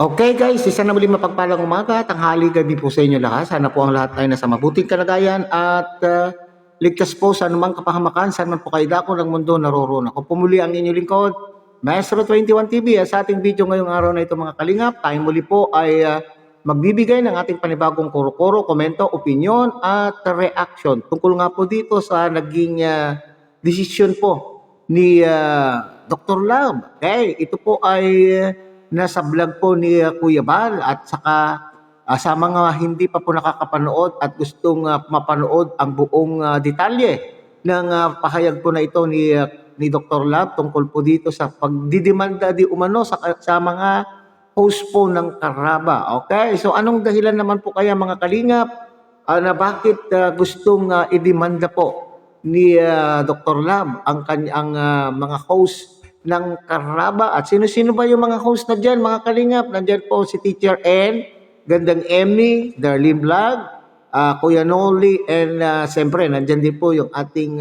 Okay guys, isa na muli mapagpalang umaga, tanghali, gabi po sa inyo lahat. Sana po ang lahat ay nasa mabuting kalagayan at ligtas po sa anumang kapahamakan, saan man po kayo dako ng mundo naroroon. Ako po muli ang inyong lingkod, Maestro 21 TV. Sa ating video ngayong araw na ito mga kalingap, tayo muli po ay magbibigay ng ating panibagong kuro-kuro, komento, opinion at reaction. Tungkol nga po dito sa naging desisyon po ni Dr. Love. Okay, ito po ay nasa vlog po ni Kuya Bal at saka sa mga hindi pa po nakakapanood at gustong mapanood ang buong detalye ng pahayag po na ito ni Dr. Love tungkol po dito sa pagdidemanda di umano sa mga host po ng Karaba. Okay? So anong dahilan naman po kaya mga kalingap na bakit gustong idemanda po ni Dr. Love ang kanyang mga host ng Karaba? At sino-sino ba yung mga host na dyan mga kalingap? Nandyan po si Teacher N, Gandang Emmy, Darlene Vlog, Kuya Noli, and siyempre nandyan din po yung ating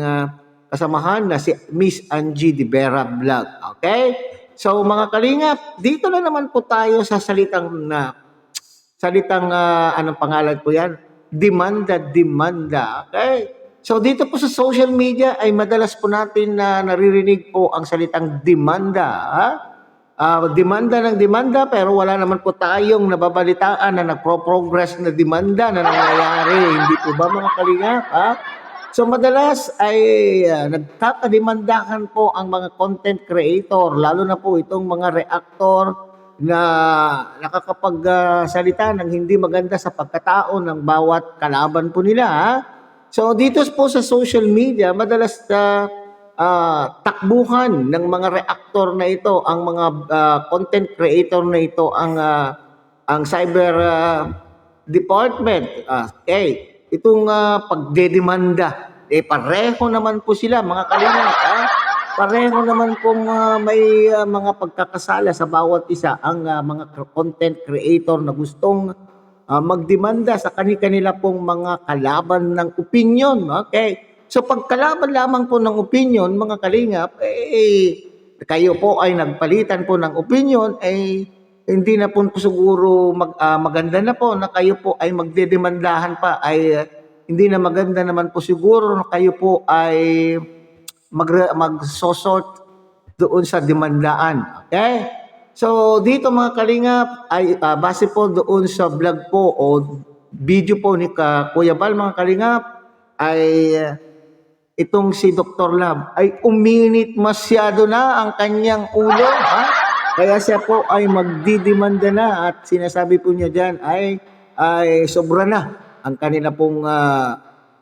kasamahan na si Miss Angie Di Vera Vlog. Okay? So mga kalingap, dito na naman po tayo sa salitang anong pangalan po yan? Demanda. Okay? So dito po sa social media ay madalas po natin na naririnig po ang salitang demanda. Demanda ng demanda, pero wala naman po tayong nababalitaan na nagpro-progress na demanda na nangyayari. Hindi po ba mga kalingap? So madalas ay nagkakademandahan po ang mga content creator, lalo na po itong mga reactor na nakakapagsalita ng hindi maganda sa pagkatao ng bawat kalaban po nila. So dito po sa social media, madalas takbuhan ng mga reactor na ito, ang mga content creator na ito, ang cyber department. Itong pagdedemanda, pareho naman po sila mga kalingap. Pareho naman pong may mga pagkakasala sa bawat isa ang mga content creator na gustong magdemanda sa kanila pong mga kalaban ng opinion. Okay? So pagkalaban lamang po ng opinion, mga kalingap, kayo po ay nagpalitan po ng opinion, hindi na po siguro maganda na po na kayo po ay magdedemandahan pa, hindi na maganda naman po siguro na kayo po ay magsosort doon sa demandaan. Okay? So dito mga kalingap ay base po doon sa vlog po o video po ni Kuya Bal mga kalingap ay itong si Dr. Love ay uminit masyado na ang kanyang ulo. Kaya siya po ay magdidemanda na at sinasabi po niya dyan ay sobra na ang kanila pong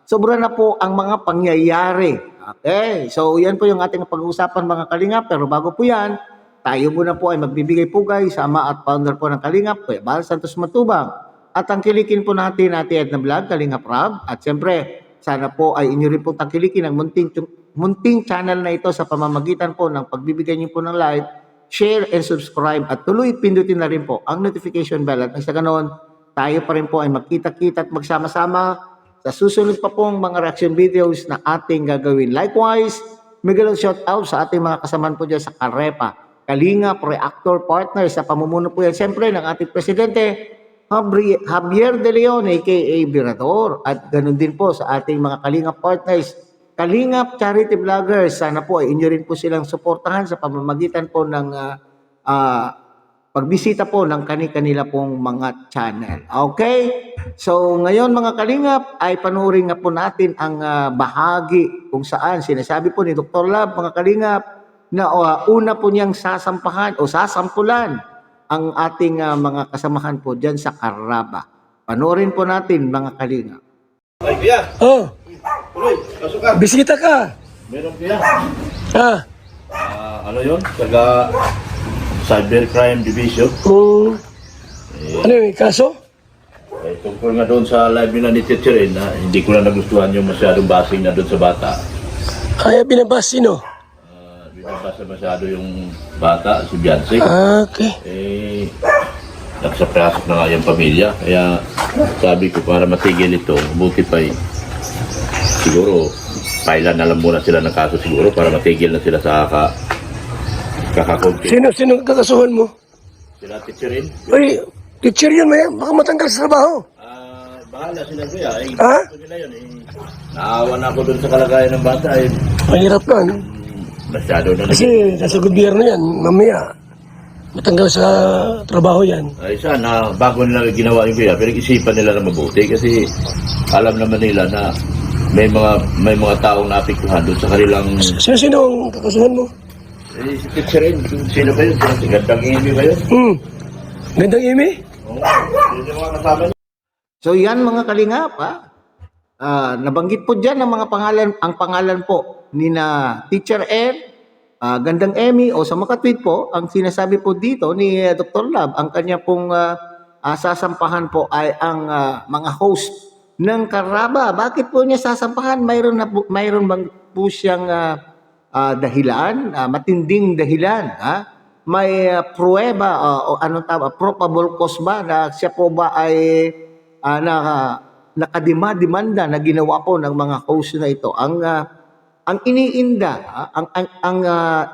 sobra na po ang mga pangyayari. Okay, so yan po yung ating pag-uusapan mga kalingap, pero bago po yan, tayo muna po ay magbibigay pugay sa ama at founder po ng Kalingap, Kuya Bal Santos Matubang. At tangkilikin po natin Edna Vlog, Kalingap Rob. At siyempre, sana po ay inyo rin po tangkilikin ang munting channel na ito sa pamamagitan po ng pagbibigay niyo po ng like, share, and subscribe. At tuloy pindutin na rin po ang notification bell. At sa ganoon, tayo pa rin po ay magkita-kita at magsama-sama sa susunod pa pong mga reaction videos na ating gagawin. Likewise, mega shout out sa ating mga kasamaan po dyan sa Karepa, Kalingap, Reactor Partners sa pamumuno po yan siyempre ng ating Presidente Javier De Leon aka Virador, at ganun din po sa ating mga Kalingap Partners, Kalingap Charity Vloggers. Sana po ay inyo rin po silang suportahan sa pamamagitan po ng pagbisita po ng kanila pong mga channel. Okay? So ngayon mga Kalingap ay panoorin nga po natin ang bahagi kung saan sinasabi po ni Dr. Love mga Kalingap na una po niyang sasampahan o sasampulan ang ating mga kasamahan po dyan sa Karaba. Panoorin po natin mga Kalingap. Ay, Kuya! Oh, Tuloy, pasok ka! bisita ka. Meron Kuya. Ah, Yun? Taga Cybercrime Division. Ano yung kaso? Tungkol nga doon sa live nila ni Teacher N, hindi ko na nagustuhan yung masyadong basing na doon sa bata. Kaya binabas sino? Binabasa masyado yung bata, si Beyonce. Okay. Nagsapasok na nga yung pamilya. Kaya sabi ko para matigil ito, buti pa siguro, pailan na lang muna sila ng kaso siguro para matigil na sila sa kakakonti. Sino kakasuhan mo? Sila teacherin. Uy, teacher yun, may baka matanggal sa trabaho. Bahala sila kuya. Ha? Gusto nila yun. Naawa na ako dun sa kalagayan ng bata. Mahirap na. No? Masyado na Kasi nasa gobyerno yan, mamaya matanggal sa trabaho yan. Ay sana, bago nila ginawa yung kuya, pinag-isipan nila na mabuti kasi alam naman nila na may mga taong naapektuhan doon sa kanilang Sino ang kakasuhan mo? si teacherin. Sino ba yun? Si Gandang Amy ba yun? Gandang imi? Oo. Yun yung mga kasama niya. So yan mga kalingap, nabanggit po dyan ang pangalan po ni na Teacher Ed, Gandang Emmy, o sa makatweet po, ang sinasabi po dito ni Dr. Lab, ang kanya pong sasampahan po ay ang mga host ng Karaba. Bakit po niya sasampahan? Mayroon bang po siyang dahilan, matinding dahilan, may pruweba o anong tama, probable cause ba na siya po ba ay nakademanda na ginawa po ng mga host na ito. Ang iniinda, ang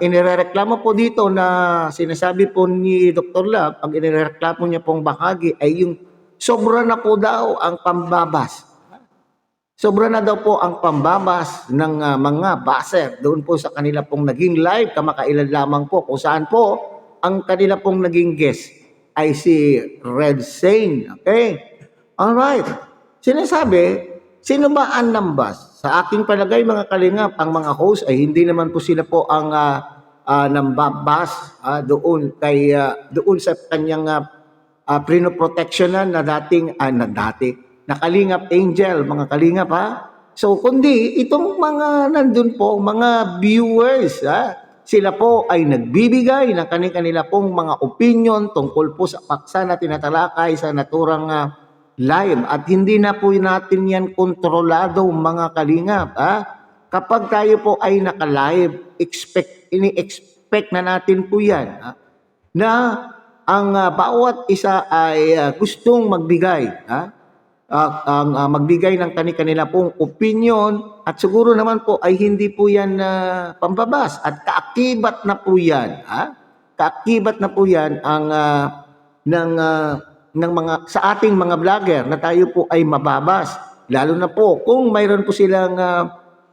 inirereklamo po dito na sinasabi po ni Dr. Lab, ang inirereklamo niya pong bahagi ay yung sobra na po daw ang pambabas. Sobra na daw po ang pambabas ng mga baser doon po sa kanila pong naging live kamakailan lamang po kung saan po ang kanila pong naging guest ay si Red Sane. Okay? Alright. Sinasabi, sino ba ang nambas? Sa aking palagay mga kalingap, ang mga host ay hindi naman po sila po ang nambabas doon sa kanyang prinoprotectionan na na Kalingap Angel, mga kalingap So kundi itong mga nandun po, mga viewers sila po ay nagbibigay ng kanila pong mga opinion tungkol po sa paksa na tinatalakay sa naturang live at hindi na po natin yan kontrolado mga kalingap. Kapag tayo po ay naka-live, ini-expect na natin po yan na ang bawat isa ay gustong magbigay magbigay ng kanila pong opinion at siguro naman po ay hindi po yan pambabas at kaakibat na po yan kaakibat na po yan ang ng mga sa ating mga vlogger na tayo po ay mababas lalo na po kung mayroon po silang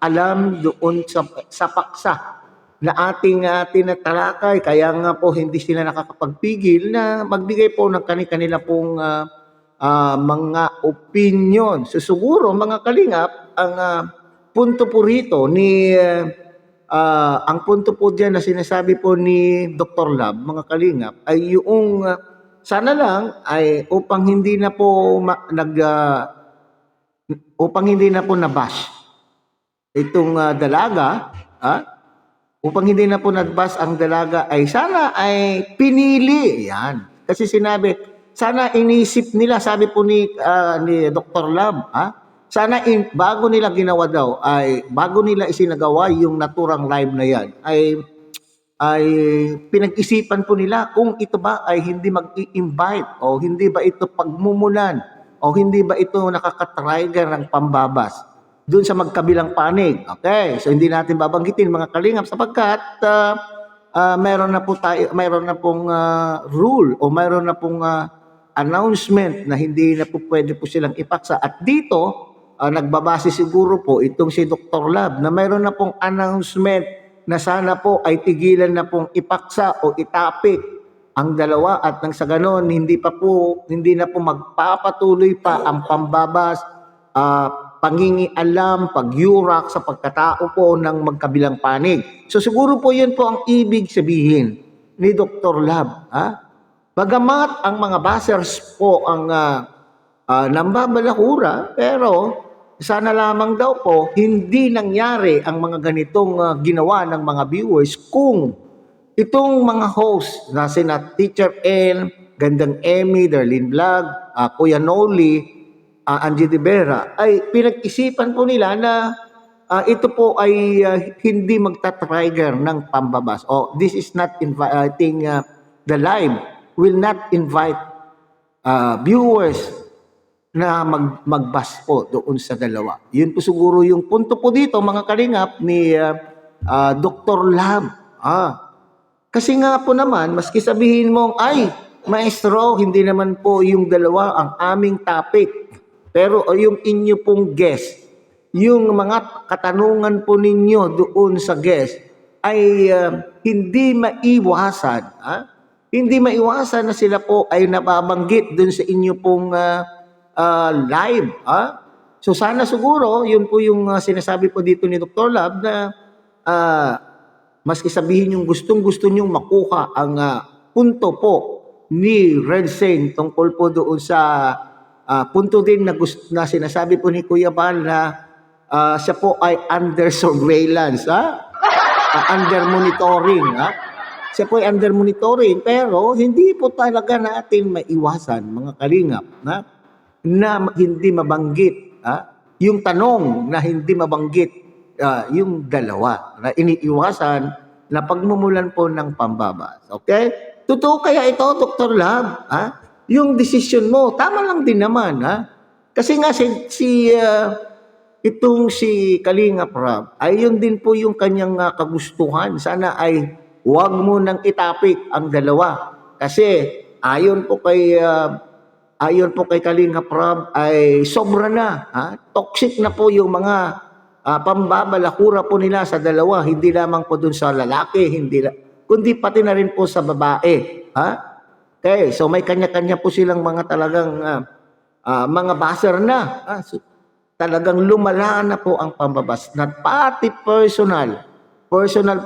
alam doon sa paksa na ating tinatalakay kaya nga po hindi sila nakakapagpigil na magbigay po ng kanila pong mga opinion. So siguro mga kalingap, ang punto po rito ang punto po diyan na sinasabi po ni Dr. Lab, mga kalingap, ay yung sana lang ay upang hindi na po nabash itong dalaga, upang hindi na po nabash ang dalaga ay sana ay pinili yan. Kasi sinabi sana inisip nila, sabi po ni Dr. Lab, sana bago nila ginawa daw, bago nila isinagawa yung naturang live na yan, ay pinag-isipan po nila kung ito ba ay hindi mag-i-invite o hindi ba ito pagmumulan o hindi ba ito nakaka-trigger ng pambabas doon sa magkabilang panig. Okay, so hindi natin babanggitin mga kalingap sapagkat mayroon na pong rule o mayroon na pong announcement na hindi na po pwede po silang ipaksa. At dito, nagbabase siguro po itong si Dr. Lab na mayroon na pong announcement na sana po ay tigilan na pong ipaksa o itapik ang dalawa at nang sa ganon hindi na po magpapatuloy pa ang pambabas, pangingialam, pagyurak sa pagkatao po ng magkabilang panig. So siguro po yun po ang ibig sabihin ni Dr. Lab. Bagamat ang mga basers po ang nambabalakura, pero sana lamang daw po hindi nangyari ang mga ganitong ginawa ng mga viewers kung itong mga host na sina Teacher N, Gandang Emmy, Darlene Vlog, Kuya Noli, Angie De Vera, ay pinag-isipan po nila na ito po ay hindi magta-trigger ng pambabas. This is not inviting the live will not invite viewers na magbas po doon sa dalawa. Yun po siguro yung punto po dito mga kalingap ni Dr. Lab. Kasi nga po naman, maski sabihin mong ay Maestro, hindi naman po yung dalawa ang aming topic. Pero yung inyo pong guest, yung mga katanungan po ninyo doon sa guest ay hindi maiwasan. Hindi maiwasan na sila po ay nababanggit doon sa inyo pong live. So sana siguro, yun po yung sinasabi po dito ni Dr. Lab na maski sabihin yung gustong-gusto nyong makuha ang punto po ni Red Saint tungkol po doon sa punto din na sinasabi po ni Kuya Bal na siya po ay under surveillance, under monitoring. Siya po ay under monitoring pero hindi po talaga natin maiwasan mga kalingap na hindi mabanggit yung tanong na hindi mabanggit yung dalawa na iniiwasan na pagmumulan po ng pambabas. Okay? Totoo kaya ito, Dr. Lab? Yung decision mo, tama lang din naman. Kasi nga itong si Kalinga Prab, ay yun din po yung kanyang kagustuhan. Sana ay huwag mo nang itapik ang dalawa. Kasi ayon po kay Kalinga Prab ay sobra na. Toxic na po yung mga pambabalakura po nila sa dalawa. Hindi lamang po dun sa lalaki, kundi pati na rin po sa babae. Okay, so may kanya-kanya po silang mga talagang mga baser na. So, talagang lumala na po ang pambabas na pati personal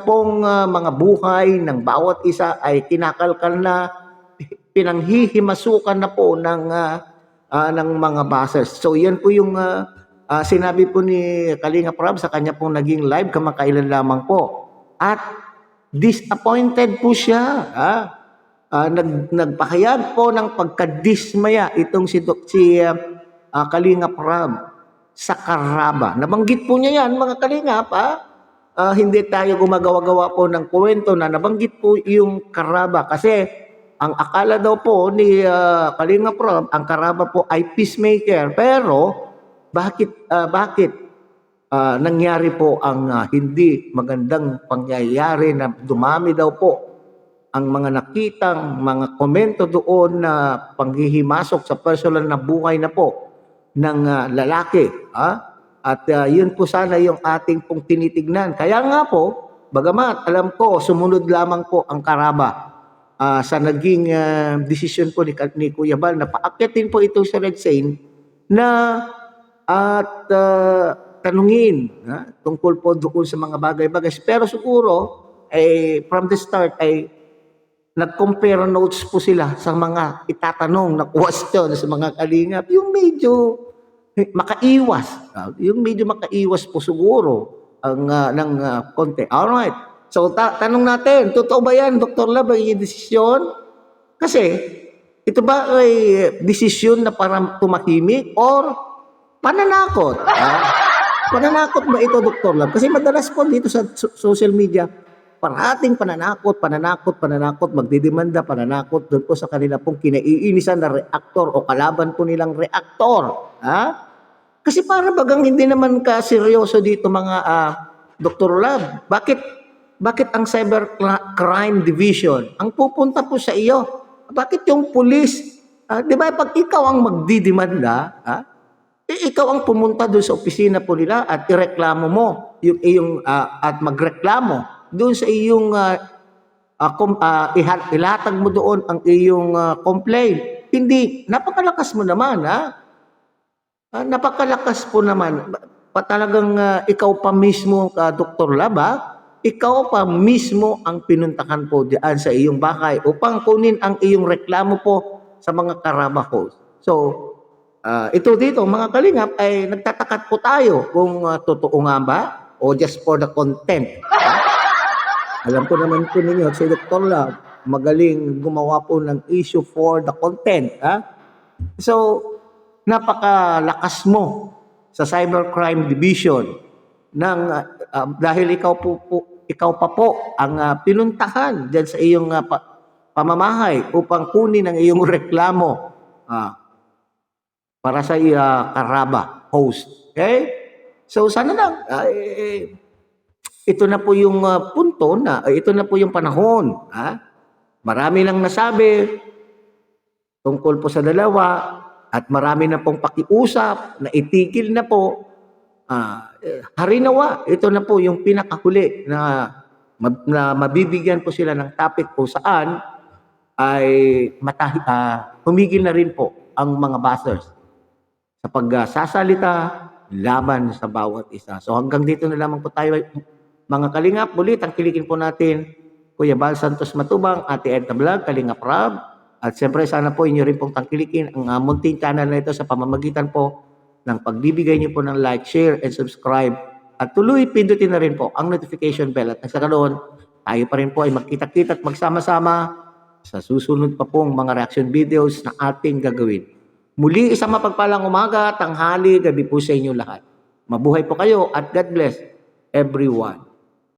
pong mga buhay ng bawat isa ay kinakalkal na, pinanghihimasukan na po ng mga basers. So yan po yung sinabi po ni Kalinga Prab sa kanya pong naging live kamakailan lamang po. At disappointed po siya. Nagpahayag po ng pagkadismaya itong si Kalinga Prab sa Karaba. Nabanggit po niya yan, mga Kalingap. Hindi tayo gumagawa-gawa po ng kwento na nabanggit po yung Karaba. Kasi ang akala daw po ni Kalinga Prab, ang Karaba po ay peacemaker. Pero bakit nangyari po ang hindi magandang pangyayari na dumami daw po ang mga nakitang mga komento doon na panghihimasok sa personal na buhay na po ng lalaki. At yun po sana yung ating pong tinitignan. Kaya nga po, bagamat alam ko, sumunod lamang po ang Karaba sa naging desisyon po ni Kuya Bal na paakyatin po ito sa Red Saint na at tanungin tungkol po doon sa mga bagay-bagay. Pero siguro, from the start, nag-compare notes po sila sa mga itatanong na question sa mga kalingap. Yung medyo makaiwas. Yung medyo makaiwas po siguro ng konti. Alright. So, tanong natin, totoo ba yan, Dr. Lab, yung desisyon? Kasi, ito ba ay desisyon na para tumahimik or pananakot? Pananakot ba ito, Dr. Lab? Kasi madalas po dito sa social media, parating pananakot, magdidemanda, pananakot doon po sa kanila pong kinaiinisan na reaktor o kalaban po nilang reaktor. Kasi para bagang hindi naman seryoso dito mga Dr. Lab. Bakit ang Cybercrime Division ang pupunta po sa iyo? Bakit yung police? Di ba pag ikaw ang magdidemanda, ikaw ang pumunta doon sa opisina po nila at ireklamo mo yung iyong at magreklamo doon sa iyong ilatag mo doon ang iyong complaint. Hindi, napakalakas mo naman. Napakalakas po naman. Talagang ikaw pa mismo, Dr. Lab, ikaw pa mismo ang pinuntahan po diyan sa iyong bahay upang kunin ang iyong reklamo po sa mga Karaba host. So, ito dito, mga kalingap, ay nagtatakat po tayo kung totoo nga ba o just for the content. Alam ko naman po ninyo, si Dr. Lab, magaling gumawa po ng issue for the content. So, napakalakas mo sa Cybercrime Division dahil ikaw pa po ang pinuntahan dyan sa iyong pamamahay upang kunin ang iyong reklamo para sa Karaba host. Okay? So sana lang, ito na po yung punto ito na po yung panahon. Marami nang nasabi, tungkol po sa dalawa at marami na pong pakiusap na itigil na po, harinawa, ito na po yung pinakahuli na mabibigyan po sila ng topic po saan ay humigil na rin po ang mga bashers sa pagsasalita laban sa bawat isa. So hanggang dito na lamang po tayo mga kalingap. Muli, tangkilikin po natin Kuya Bal Santos Matubang, Ate Edna Vlog, Kalingap Rab. At siyempre sana po inyo rin pong tangkilikin ang munting channel na ito sa pamamagitan po ng pagbibigay niyo po ng like, share, and subscribe. At tuloy pindutin na rin po ang notification bell. At sa karoon, tayo pa rin po ay magkita-kita at magsama-sama sa susunod pa pong mga reaction videos na ating gagawin. Muli, isang mapagpalang umaga, tanghali, gabi po sa inyo lahat. Mabuhay po kayo at God bless everyone.